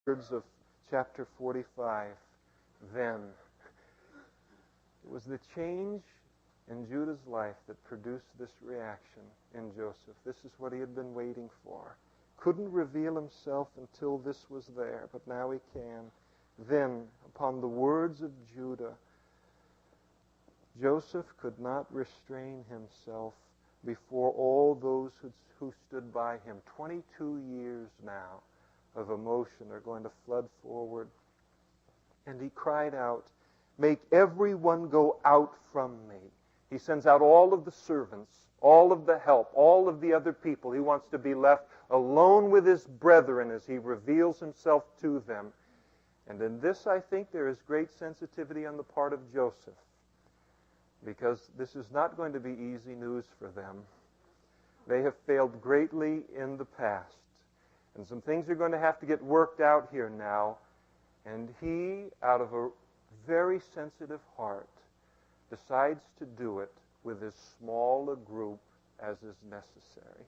words of chapter 45. Then. It was the change in Judah's life that produced this reaction in Joseph. This is what he had been waiting for. Couldn't reveal himself until this was there, but now he can. Then, upon the words of Judah, Joseph could not restrain himself before all those who stood by him. 22 years now of emotion are going to flood forward. And he cried out, "Make everyone go out from me." He sends out all of the servants, all of the help, all of the other people. He wants to be left alone with his brethren as he reveals himself to them. And in this, I think, there is great sensitivity on the part of Joseph, because this is not going to be easy news for them. They have failed greatly in the past, and some things are going to have to get worked out here now. And he, out of a very sensitive heart, decides to do it with as small a group as is necessary.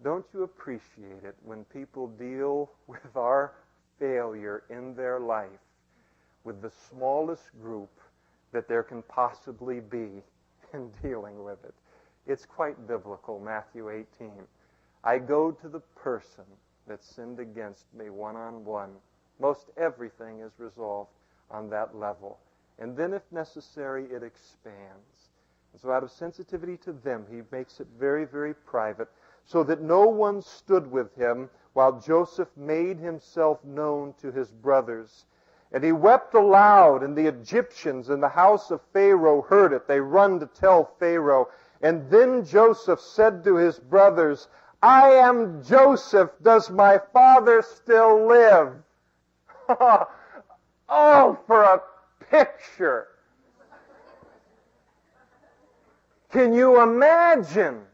Don't you appreciate it when people deal with our failure in their life with the smallest group that there can possibly be in dealing with it? It's quite biblical, Matthew 18. I go to the person that sinned against me one-on-one. Most everything is resolved on that level. And then, if necessary, it expands. And so out of sensitivity to them, he makes it very, very private, so that no one stood with him while Joseph made himself known to his brothers. And he wept aloud, and the Egyptians in the house of Pharaoh heard it. They run to tell Pharaoh. And then Joseph said to his brothers, "I am Joseph. Does my father still live?" Oh, for a picture. Can you imagine?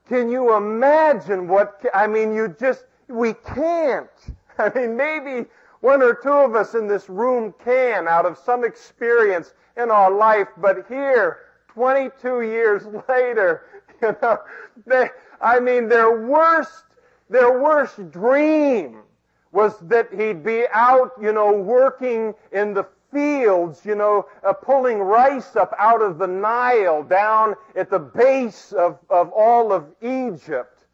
Can you imagine what, we can't. Maybe one or two of us in this room can, out of some experience in our life, but here, 22 years later, their worst dream was that he'd be out, working in the fields, pulling rice up out of the Nile down at the base of all of Egypt.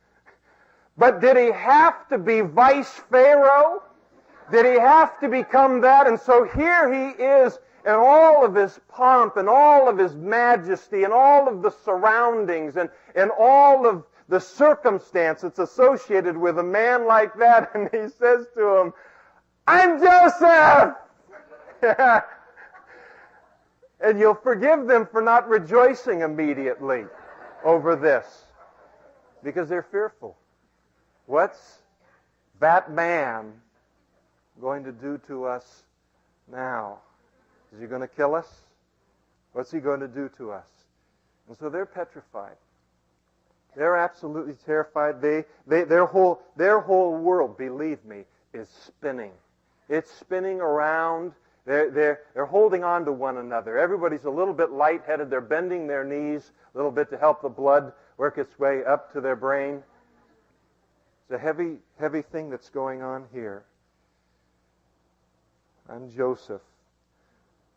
But did he have to be vice Pharaoh? Did he have to become that? And so here he is in all of his pomp and all of his majesty and all of the surroundings and all of the circumstance that's associated with a man like that. And he says to him, "I'm Joseph!" And you'll forgive them for not rejoicing immediately over this, because they're fearful. What's that man going to do to us now? Is he going to kill us? What's he going to do to us? And so they're petrified. They're absolutely terrified. Their whole world, believe me, is spinning. It's spinning around. They're holding on to one another. Everybody's a little bit lightheaded. They're bending their knees a little bit to help the blood work its way up to their brain. It's a heavy, heavy thing that's going on here. I'm Joseph.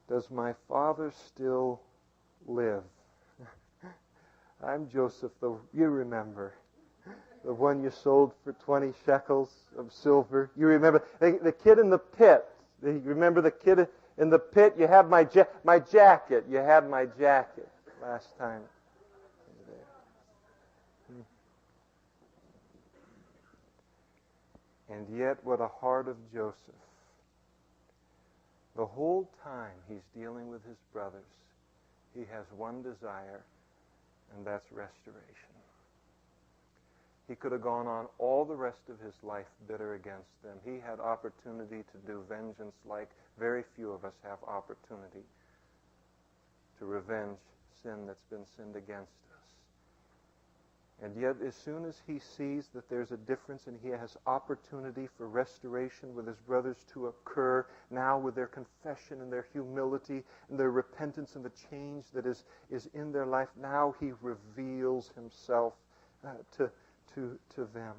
Does my father still live? I'm Joseph, you remember, the one you sold for 20 shekels of silver. You remember the kid in the pit. You remember the kid in the pit? You have my jacket. You had my jacket last time. And yet, what a heart of Joseph. The whole time he's dealing with his brothers, he has one desire, and that's restoration. He could have gone on all the rest of his life bitter against them. He had opportunity to do vengeance like very few of us have opportunity to revenge sin that's been sinned against us. And yet, as soon as he sees that there's a difference and he has opportunity for restoration with his brothers to occur, now with their confession and their humility and their repentance and the change that is in their life, now he reveals himself to them.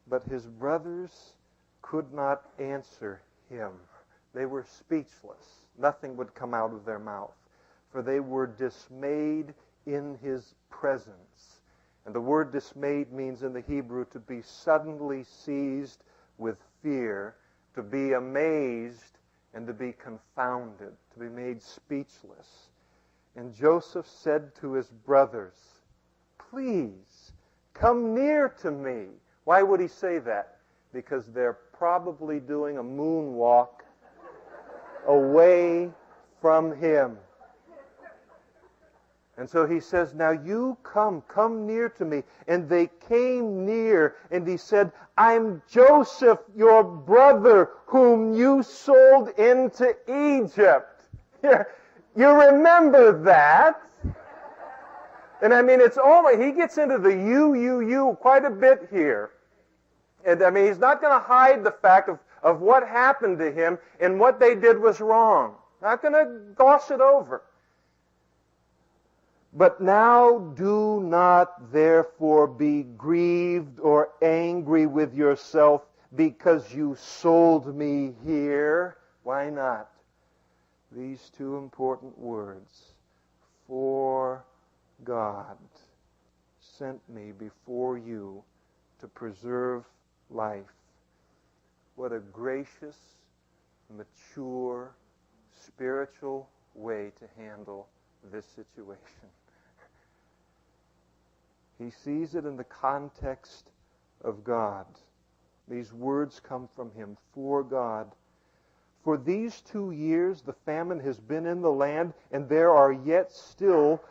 But his brothers could not answer him. They were speechless. Nothing would come out of their mouth, for they were dismayed in his presence. And the word dismayed means in the Hebrew to be suddenly seized with fear, to be amazed, and to be confounded, to be made speechless. And Joseph said to his brothers, "Please, come near to me." Why would he say that? Because they're probably doing a moonwalk away from him. And so he says, "Now you come near to me." And they came near, and he said, "I'm Joseph, your brother, whom you sold into Egypt." You remember that? And I mean, it's almost, he gets into the you quite a bit here. And I mean, he's not going to hide the fact of what happened to him and what they did was wrong. Not going to gloss it over. "But now do not therefore be grieved or angry with yourself because you sold me here." Why not? These two important words. "For God sent me before you to preserve life." What a gracious, mature, spiritual way to handle this situation. He sees it in the context of God. These words come from him, "for God." For these 2 years the famine has been in the land, and there are still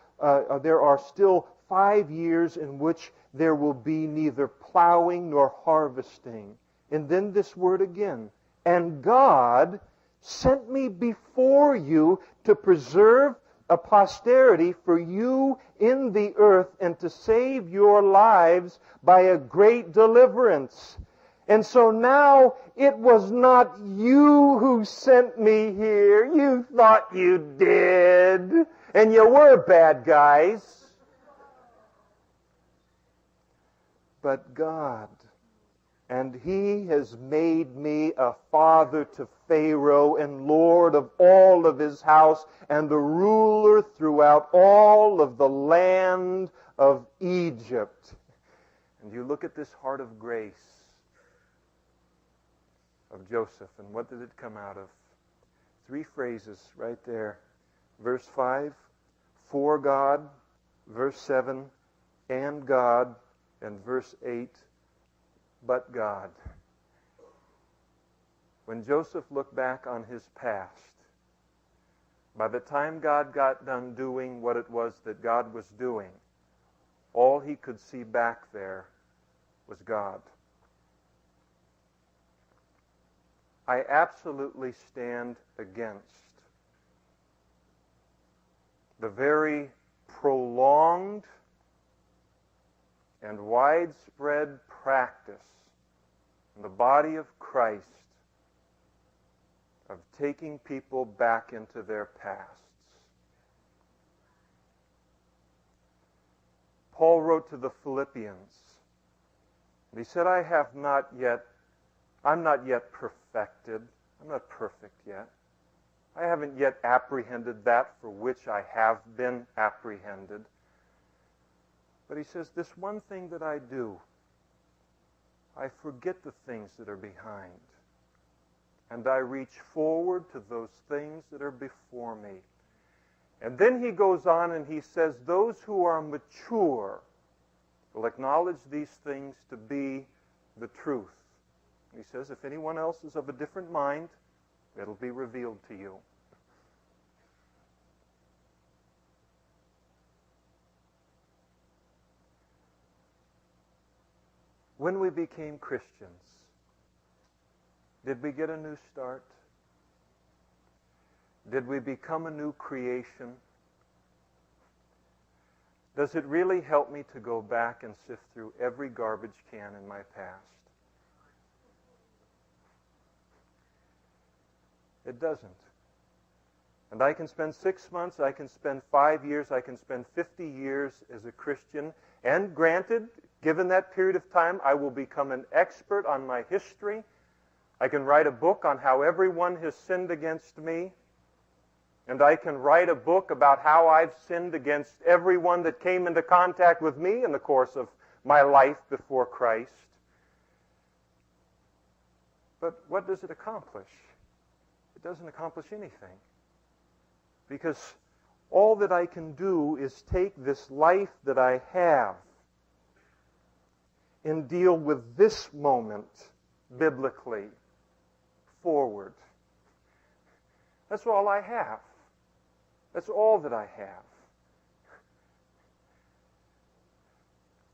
5 years in which there will be neither plowing nor harvesting. And then this word again, "And God sent me before you to preserve a posterity for you in the earth and to save your lives by a great deliverance." And so now it was not you who sent me here. You thought you did. And you were bad guys. But God. "And he has made me a father to Pharaoh and lord of all of his house and a ruler throughout all of the land of Egypt." And you look at this heart of grace of Joseph, and what did it come out of? 3 phrases right there. Verse 5, "for God." Verse 7, "and God." And verse 8, "but God." When Joseph looked back on his past, by the time God got done doing what it was that God was doing, all he could see back there was God. I absolutely stand against the very prolonged and widespread practice in the body of Christ of taking people back into their pasts. Paul wrote to the Philippians, and he said, I'm not yet perfected. I'm not perfect yet. I haven't yet apprehended that for which I have been apprehended. But he says, this one thing that I do, I forget the things that are behind, and I reach forward to those things that are before me. And then he goes on and he says, those who are mature will acknowledge these things to be the truth. He says, if anyone else is of a different mind, it'll be revealed to you. When we became Christians, did we get a new start? Did we become a new creation? Does it really help me to go back and sift through every garbage can in my past? It doesn't. And I can spend 6 months, I can spend 5 years, I can spend 50 years as a Christian, and granted, given that period of time, I will become an expert on my history. I can write a book on how everyone has sinned against me. And I can write a book about how I've sinned against everyone that came into contact with me in the course of my life before Christ. But what does it accomplish? It doesn't accomplish anything. Because all that I can do is take this life that I have and deal with this moment biblically forward. That's all I have. That's all that I have.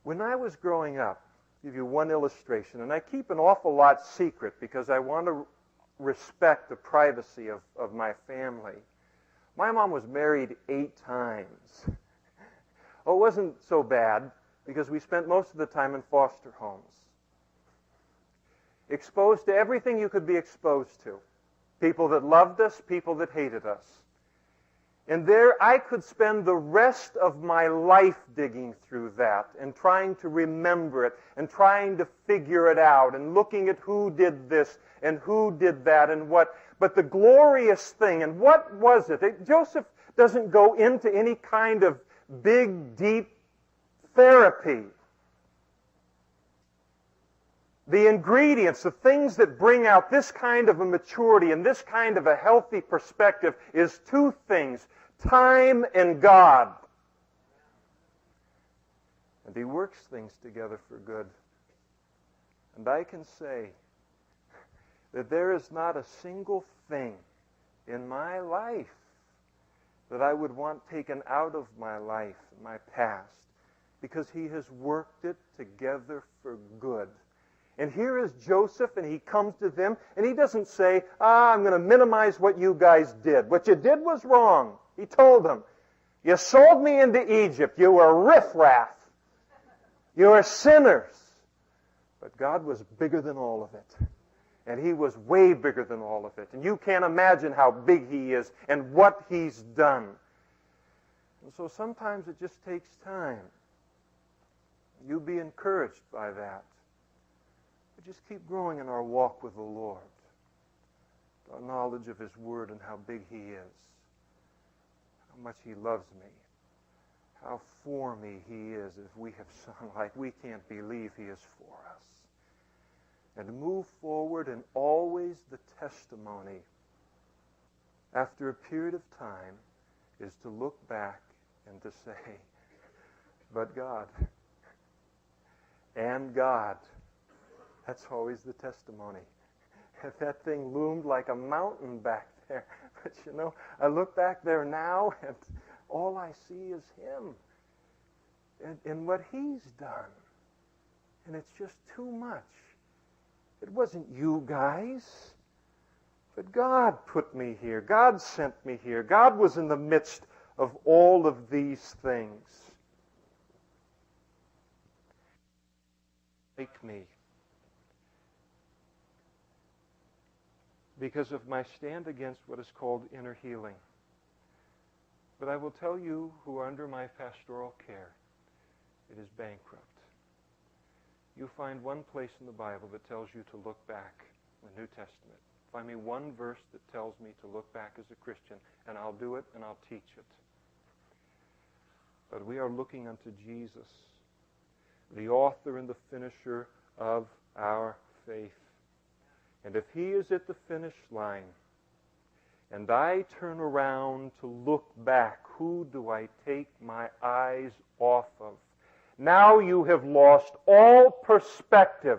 When I was growing up, I'll give you one illustration, and I keep an awful lot secret because I want to respect the privacy of my family. My mom was married 8 times. Oh, it wasn't so bad because we spent most of the time in foster homes. Exposed to everything you could be exposed to. People that loved us, people that hated us. And there I could spend the rest of my life digging through that and trying to remember it and trying to figure it out and looking at who did this and who did that and what. But the glorious thing, and what was it? Joseph doesn't go into any kind of big, deep therapy. The ingredients, the things that bring out this kind of a maturity and this kind of a healthy perspective is 2 things, time and God. And He works things together for good. And I can say that there is not a single thing in my life that I would want taken out of my life, my past, because He has worked it together for good. And here is Joseph, and he comes to them, and he doesn't say, I'm going to minimize what you guys did. What you did was wrong. He told them, you sold me into Egypt. You were riffraff. You were sinners. But God was bigger than all of it. And He was way bigger than all of it. And you can't imagine how big He is and what He's done. And so sometimes it just takes time. You be encouraged by that. Just keep growing in our walk with the Lord. Our knowledge of His Word and how big He is. How much He loves me. How for me He is, as we have sung, like we can't believe He is for us. And to move forward, and always the testimony after a period of time is to look back and to say, but God, and God. That's always the testimony. That thing loomed like a mountain back there. But you know, I look back there now and all I see is Him. And what He's done. And it's just too much. It wasn't you guys. But God put me here. God sent me here. God was in the midst of all of these things. Make me. Because of my stand against what is called inner healing. But I will tell you who are under my pastoral care, it is bankrupt. You find one place in the Bible that tells you to look back in the New Testament. Find me one verse that tells me to look back as a Christian, and I'll do it and I'll teach it. But we are looking unto Jesus, the author and the finisher of our faith. And if He is at the finish line, and I turn around to look back, who do I take my eyes off of? Now you have lost all perspective.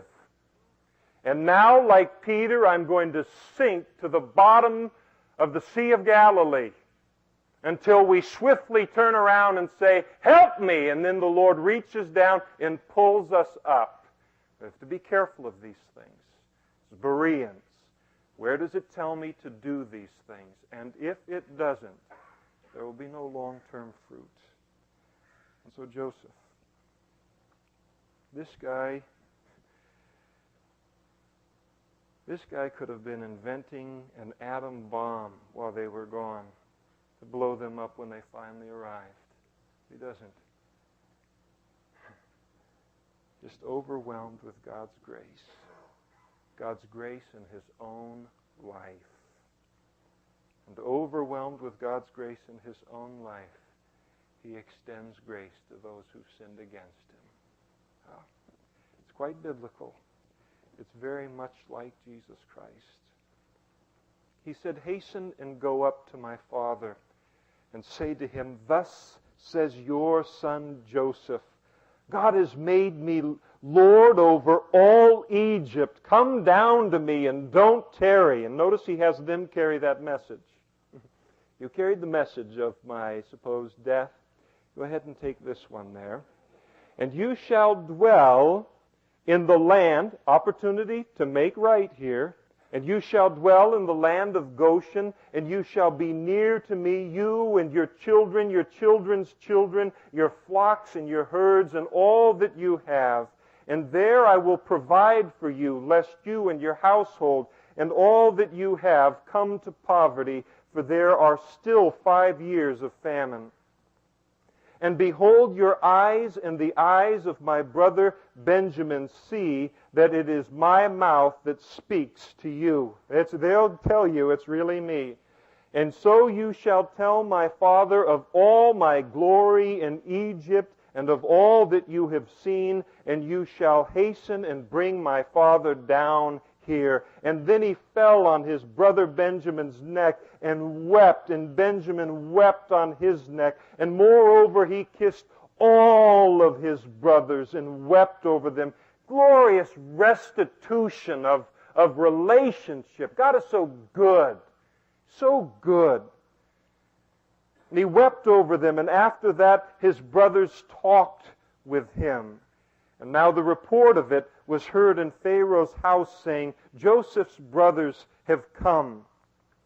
And now, like Peter, I'm going to sink to the bottom of the Sea of Galilee until we swiftly turn around and say, help me! And then the Lord reaches down and pulls us up. We have to be careful of these things. Bereans. Where does it tell me to do these things? And if it doesn't, there will be no long-term fruit. And so Joseph, this guy could have been inventing an atom bomb while they were gone to blow them up when they finally arrived. He doesn't. Just overwhelmed with God's grace. God's grace in his own life. And overwhelmed with God's grace in his own life, he extends grace to those who've sinned against him. It's quite biblical. It's very much like Jesus Christ. He said, "Hasten and go up to my Father and say to him, 'Thus says your son Joseph, God has made me Lord over all Egypt. Come down to me and don't tarry.'" And notice he has them carry that message. You carried the message of my supposed death. Go ahead and take this one there. "And you shall dwell in the land," opportunity to make right here, "and you shall dwell in the land of Goshen, and you shall be near to me, you and your children, your children's children, your flocks and your herds, and all that you have. And there I will provide for you, lest you and your household and all that you have come to poverty, for there are still 5 years of famine. And behold, your eyes and the eyes of my brother Benjamin see that it is my mouth that speaks to you." They'll tell you it's really me. "And so you shall tell my father of all my glory in Egypt and of all that you have seen, and you shall hasten and bring my father down here." And then he fell on his brother Benjamin's neck and wept, and Benjamin wept on his neck. And moreover, he kissed all of his brothers and wept over them. Glorious restitution of relationship. God is so good. So good. And he wept over them, and after that his brothers talked with him. And now the report of it was heard in Pharaoh's house, saying, "Joseph's brothers have come."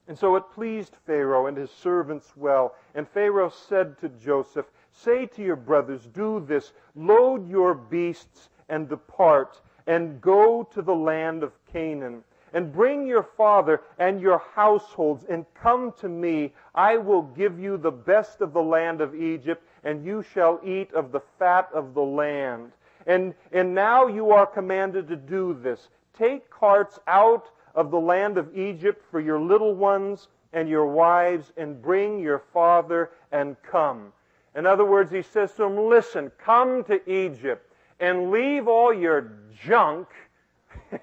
And so it pleased Pharaoh and his servants well. And Pharaoh said to Joseph, "Say to your brothers, do this, load your beasts and depart, and go to the land of Canaan. And bring your father and your households, and come to me. I will give you the best of the land of Egypt, and you shall eat of the fat of the land. And now you are commanded to do this. Take carts out of the land of Egypt for your little ones and your wives, and bring your father and come." In other words, he says to them, listen, come to Egypt and leave all your junk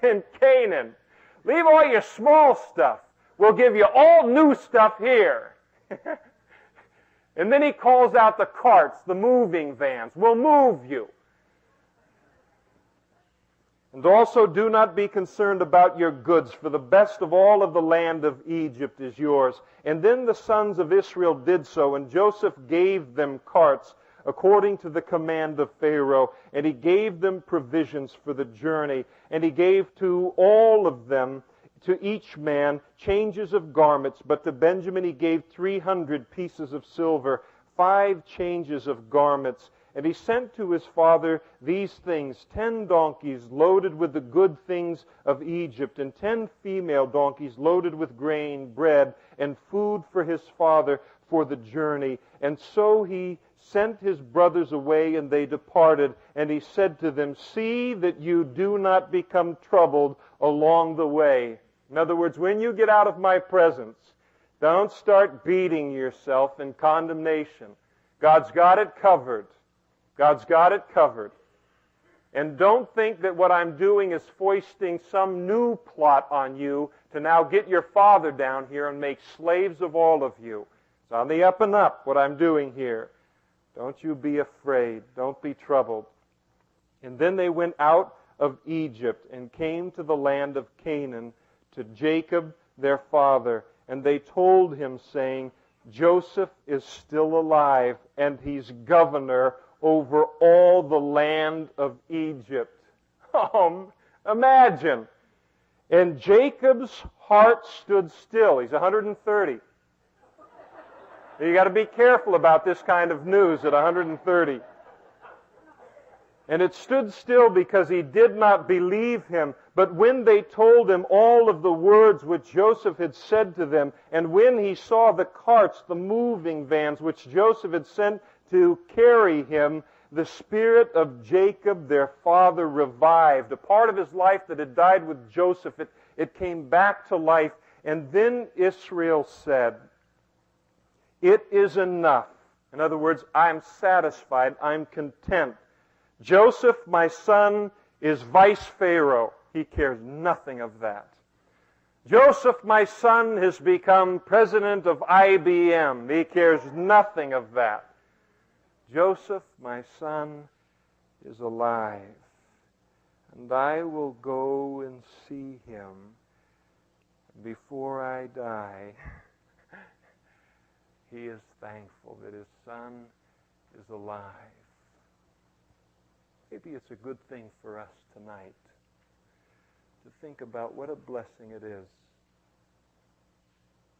in Canaan. Leave all your small stuff. We'll give you all new stuff here. And then he calls out the carts, the moving vans. We'll move you. "And also do not be concerned about your goods, for the best of all of the land of Egypt is yours." And then the sons of Israel did so, and Joseph gave them carts according to the command of Pharaoh, and he gave them provisions for the journey, and he gave to all of them, to each man, changes of garments, but to Benjamin he gave 300 pieces of silver, 5 changes of garments. And he sent to his father these things, 10 donkeys loaded with the good things of Egypt, and 10 female donkeys loaded with grain, bread, and food for his father for the journey. And so he sent his brothers away, and they departed. And he said to them, "See that you do not become troubled along the way." In other words, when you get out of my presence, don't start beating yourself in condemnation. God's got it covered. God's got it covered. And don't think that what I'm doing is foisting some new plot on you to now get your father down here and make slaves of all of you. It's on the up and up, what I'm doing here. Don't you be afraid. Don't be troubled. And then they went out of Egypt and came to the land of Canaan, to Jacob their father. And they told him, saying, "Joseph is still alive, and he's governor over all the land of Egypt." Imagine. And Jacob's heart stood still. He's 130. You got to be careful about this kind of news at 130. And it stood still because he did not believe him. But when they told him all of the words which Joseph had said to them, and when he saw the carts, the moving vans, which Joseph had sent to carry him, the spirit of Jacob, their father, revived. A part of his life that had died with Joseph, it came back to life. And then Israel said, "It is enough." In other words, I'm satisfied, I'm content. Joseph, my son, is vice Pharaoh. He cares nothing of that. Joseph, my son, has become president of IBM. He cares nothing of that. Joseph, my son, is alive, and I will go and see him before I die. He is thankful that his son is alive. Maybe it's a good thing for us tonight to think about what a blessing it is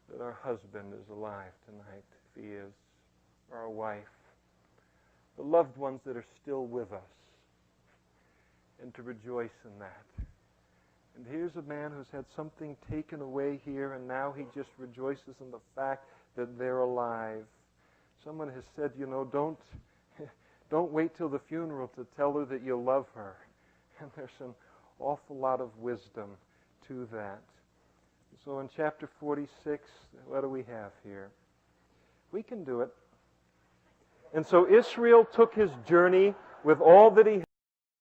that our husband is alive tonight, if he is, or our wife, the loved ones that are still with us, and to rejoice in that. And here's a man who's had something taken away here, and now he just rejoices in the fact that they're alive. Someone has said, don't wait till the funeral to tell her that you love her. And there's an awful lot of wisdom to that. So in chapter 46, what do we have here? We can do it. And so Israel took his journey with all that he